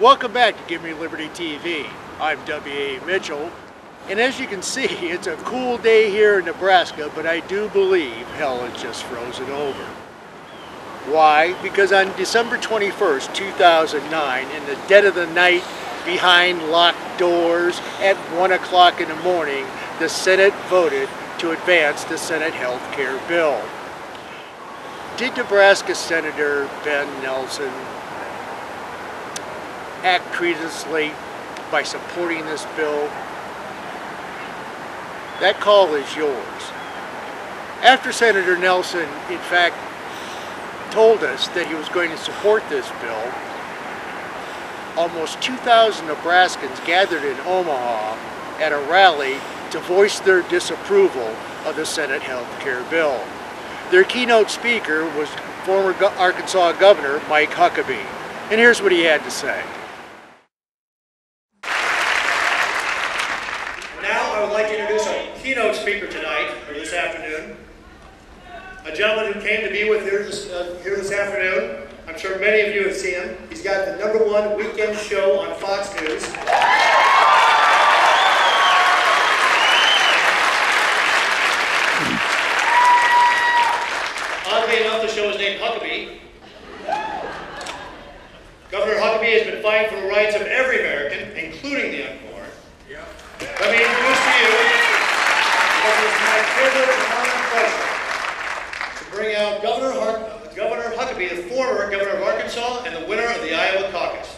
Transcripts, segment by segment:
Welcome back to Give Me Liberty TV. I'm W.A. Mitchell, and as you can see, it's a cool day here in Nebraska, but I do believe hell has just frozen over. Why? Because on December 21st, 2009, in the dead of the night, behind locked doors, at 1 o'clock in the morning, the Senate voted to advance the Senate health care bill. Did Nebraska Senator Ben Nelson act creatively by supporting this bill? That call is yours. After Senator Nelson, in fact, told us that he was going to support this bill, almost 2,000 Nebraskans gathered in Omaha at a rally to voice their disapproval of the Senate health care bill. Their keynote speaker was former Arkansas Governor Mike Huckabee, and here's what he had to say. Now I would like to introduce our keynote speaker tonight, or this afternoon, a gentleman who came to be with here this afternoon. I'm sure many of you have seen him. He's got the #1 weekend show on Fox News. Oddly enough, the show is named Huckabee. Governor Huckabee has been fighting for the rights of every American, including the unborn. Let me introduce to you, because it's my privilege and honor and pleasure to bring out Governor Huckabee, the former governor of Arkansas and the winner of the Iowa caucus.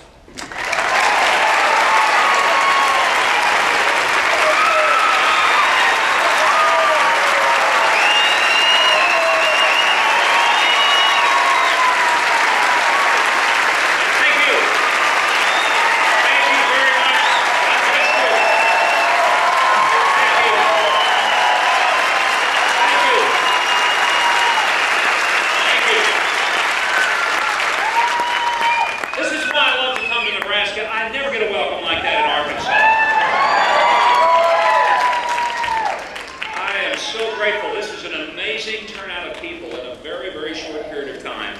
I never get a welcome like that in Arkansas. I am so grateful. This is an amazing turnout of people in a very, very short period of time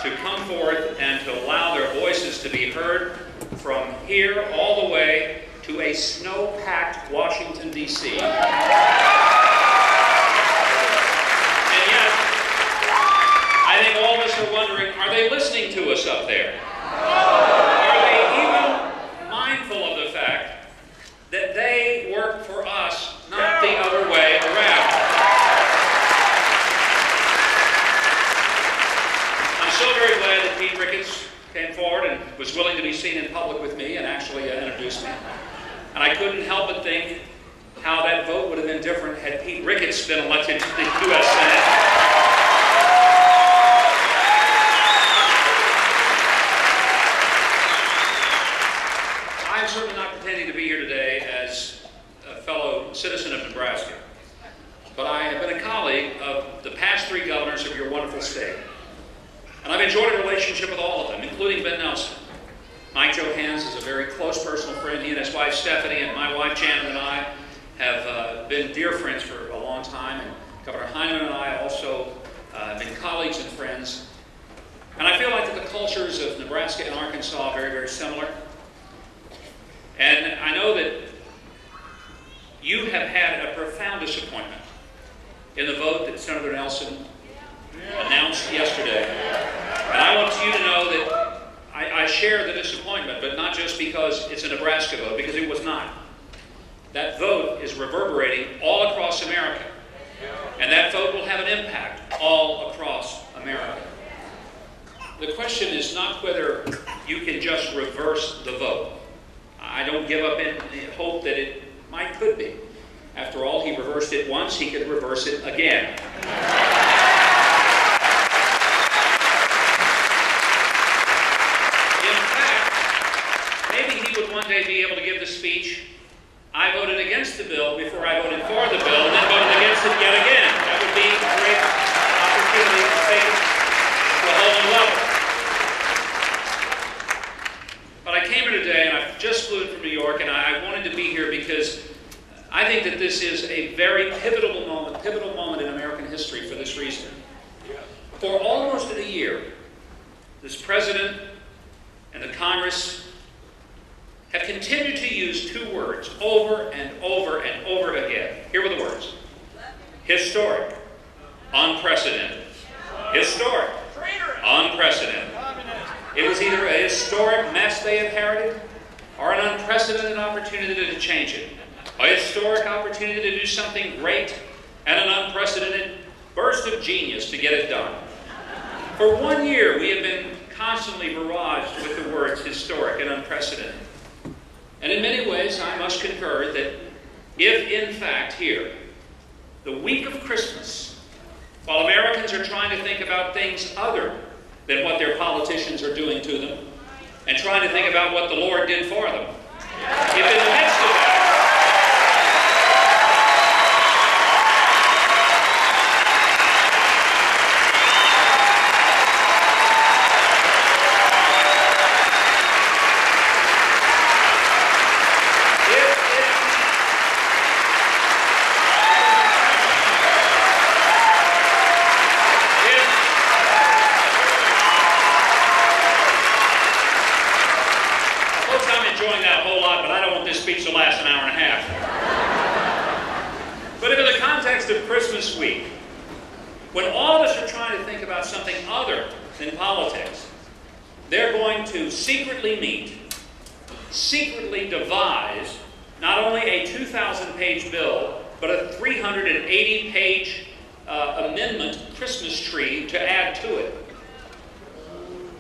to come forth and to allow their voices to be heard from here all the way to a snow-packed Washington, D.C. And yet, I think all of us are wondering, are they listening to us up there? That they work for us, not the other way around. I'm so very glad that Pete Ricketts came forward and was willing to be seen in public with me and actually introduced me. And I couldn't help but think how that vote would have been different had Pete Ricketts been elected to the U.S. Senate. I'm certainly not pretending to be here today as a fellow citizen of Nebraska, but I have been a colleague of the past 3 governors of your wonderful state. And I've enjoyed a relationship with all of them, including Ben Nelson. Mike Johans is a very close personal friend. He and his wife Stephanie and my wife Janet and I have been dear friends for a long time. And Governor Heineman and I also have been colleagues and friends. And I feel like that the cultures of Nebraska and Arkansas are very, very similar. And I know that you have had a profound disappointment in the vote that Senator Nelson announced yesterday. And I want you to know that I share the disappointment, but not just because it's a Nebraska vote, because it was not. That vote is reverberating all across America. And that vote will have an impact all across America. The question is not whether you can just reverse the vote. I don't give up in hope that it could be. After all, he reversed it once, he could reverse it again. In fact, maybe he would one day be able to give the speech, I voted against the bill before I voted for the bill, and then voted against it yet again. That would be a great opportunity to take it to a whole new level. But I came here today, and I just flew in from New York, and I wanted to be here because I think that this is a very pivotal moment in American history for this reason. For almost a year, this president and the Congress have continued to use two words over and over and over again. Here were the words: historic, unprecedented. Historic, unprecedented. It was either a historic mess they inherited or an unprecedented opportunity to change it. A historic opportunity to do something great and an unprecedented burst of genius to get it done. For 1 year, we have been constantly barraged with the words historic and unprecedented. And in many ways, I must concur that if, in fact, here, the week of Christmas, while Americans are trying to think about things other than what their politicians are doing to them, and trying to think about what the Lord did for them, if in the midst of that, speech will last an hour and a half. But if in the context of Christmas week, when all of us are trying to think about something other than politics, they're going to secretly meet, secretly devise not only a 2,000-page bill, but a 380-page amendment Christmas tree to add to it.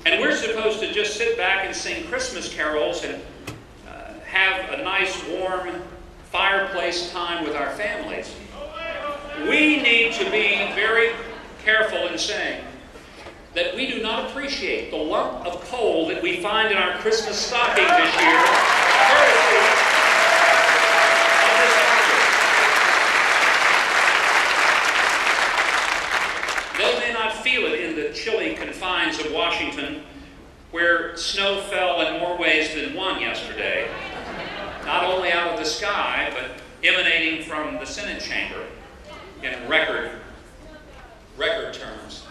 And we're supposed to just sit back and sing Christmas carols and have a nice warm fireplace time with our families. We need to be very careful in saying that we do not appreciate the lump of coal that we find in our Christmas stocking this year, courtesy of this Congress. They may not feel it in the chilly confines of Washington, where snow fell in more ways than one yesterday, not only out of the sky, but emanating from the Senate chamber in record terms.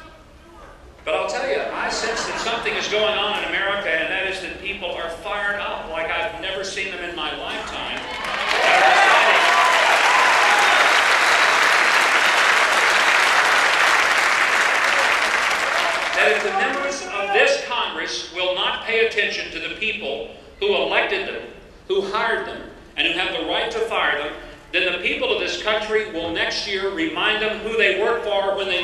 But I'll tell you, I sense that something is going on in America, and that is that people are fired up like I've never seen them in my lifetime. That if the members of this Congress will not pay attention to the people who elected them, who hired them, and who have the right to fire them, then the people of this country will next year remind them who they worked for when they